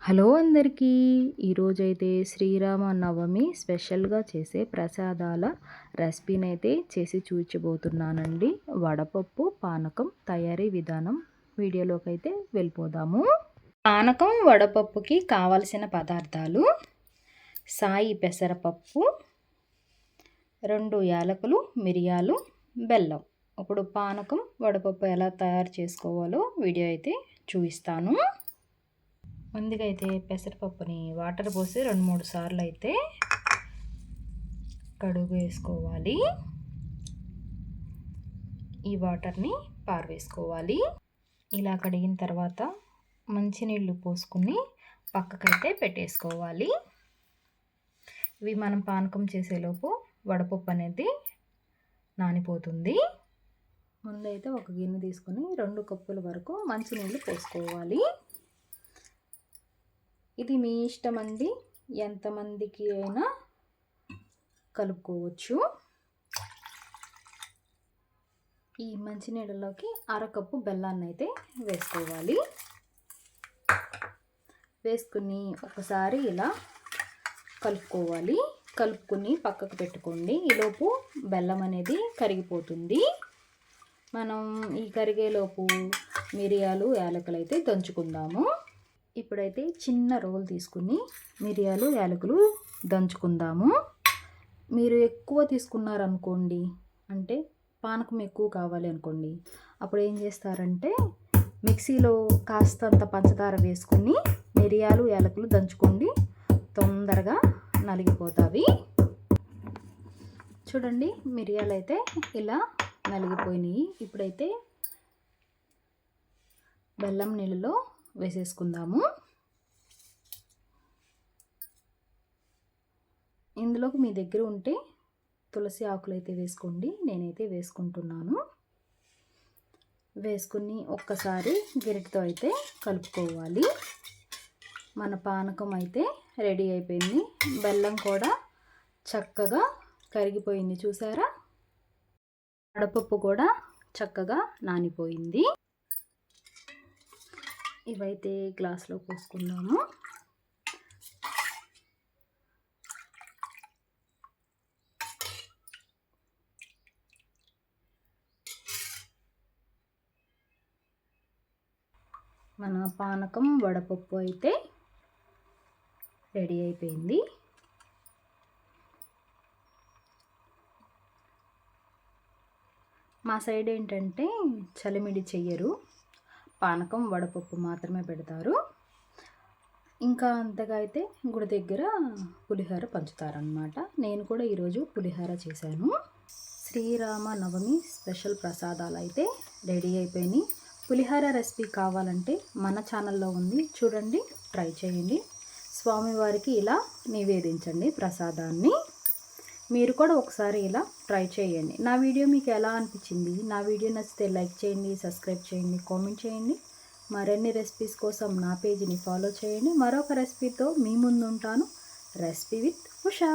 Hello అందరికీ. ఈరోజైతే శ్రీరామనవమి స్పెషల్గా చేసే ప్రసాదాల రెసిపీనైతే చేసి చూపించబోతున్నానండి. వడపప్పు పానకం తయారీ విధానం వీడియోలోకి అయితే వెళ్ళిపోదాము. పానకం వడపప్పుకి కావలసిన పదార్థాలు: సాయి పెసరపప్పు, 2 యాలకులు, మిరియాలు, బెల్లం. ఇప్పుడు పానకం వడపప్పు ఎలా తయారు చేసుకోవాలో వీడియో అయితే చూపిస్తాను. ముందుగా అయితే పెసరపప్పుని వాటర్ పోసి 2-3 సార్లు అయితే కడుగు వేసుకోవాలి. ఈ వాటర్ని పారవేసుకోవాలి. ఇలా కడిగిన తర్వాత మంచినీళ్ళు పోసుకుని పక్కకైతే పెట్టేసుకోవాలి. ఇవి మనం పానకం చేసేలోపు వడపప్పు అనేది నానిపోతుంది. ముందైతే ఒక గిన్నె తీసుకొని 2 కప్పుల వరకు మంచినీళ్ళు పోసుకోవాలి. ఇది మీ ఇష్టం అండి, ఎంతమందికి అయినా కలుపుకోవచ్చు. ఈ మంచినీళ్ళలోకి 1/2 కప్పు బెల్లాన్ని అయితే వేసుకోవాలి. వేసుకుని ఒకసారి ఇలా కలుపుకోవాలి. కలుపుకుని పక్కకు పెట్టుకోండి. ఈలోపు బెల్లం అనేది కరిగిపోతుంది. మనం ఈ కరిగేలోపు మిరియాలు, యాలకులు అయితే దంచుకుందాము. ఇప్పుడైతే చిన్న రోల్ తీసుకుని మిరియాలు, యాలకులు దంచుకుందాము. మీరు ఎక్కువ తీసుకున్నారనుకోండి, అంటే పానకం ఎక్కువ కావాలి అనుకోండి, అప్పుడు ఏం చేస్తారంటే మిక్సీలో కాస్తంత పంచదార వేసుకుని మిరియాలు, యాలకులు దంచుకోండి. తొందరగా నలిగిపోతాయి. చూడండి, మిరియాలు అయితే ఇలా నలిగిపోయినాయి. ఇప్పుడైతే బెల్లం నీళ్ళలో వేసేసుకుందాము. ఇందులోకి మీ దగ్గర ఉంటే తులసి ఆకులు అయితే వేసుకోండి. నేనైతే వేసుకుంటున్నాను. వేసుకుని ఒక్కసారి గరిటెతో అయితే కలుపుకోవాలి. మన పానకం అయితే రెడీ అయిపోయింది. బెల్లం కూడా చక్కగా కరిగిపోయింది. చూసారా, వడపప్పు కూడా చక్కగా నానిపోయింది. ఇవైతే గ్లాస్లో పోసుకుందాము. మన పానకం వడపప్పు అయితే రెడీ అయిపోయింది. మా సైడ్ ఏంటంటే చలిమిడి చెయ్యరు, పానకం వడపప్పు మాత్రమే పెడతారు. ఇంకా అంతగా అయితే గుడి దగ్గర పులిహోర పంచుతారనమాట. నేను కూడా ఈరోజు పులిహోర చేశాను. శ్రీరామనవమి స్పెషల్ ప్రసాదాలు అయితే రెడీ అయిపోయినాయి. పులిహోర రెసిపీ కావాలంటే మన ఛానల్లో ఉంది, చూడండి, ట్రై చేయండి. స్వామివారికి ఇలా నివేదించండి ప్రసాదాన్ని. మీరు కూడా ఒకసారి ఇలా ట్రై చేయండి. నా వీడియో మీకు ఎలా అనిపించింది? నా వీడియో నచ్చితే లైక్ చేయండి, సబ్స్క్రైబ్ చేయండి, కామెంట్ చేయండి. మరిన్ని రెసిపీస్ కోసం నా పేజీని ఫాలో చేయండి. మరొక రెసిపీతో మీ ముందు ఉంటాను. Recipe with Usha.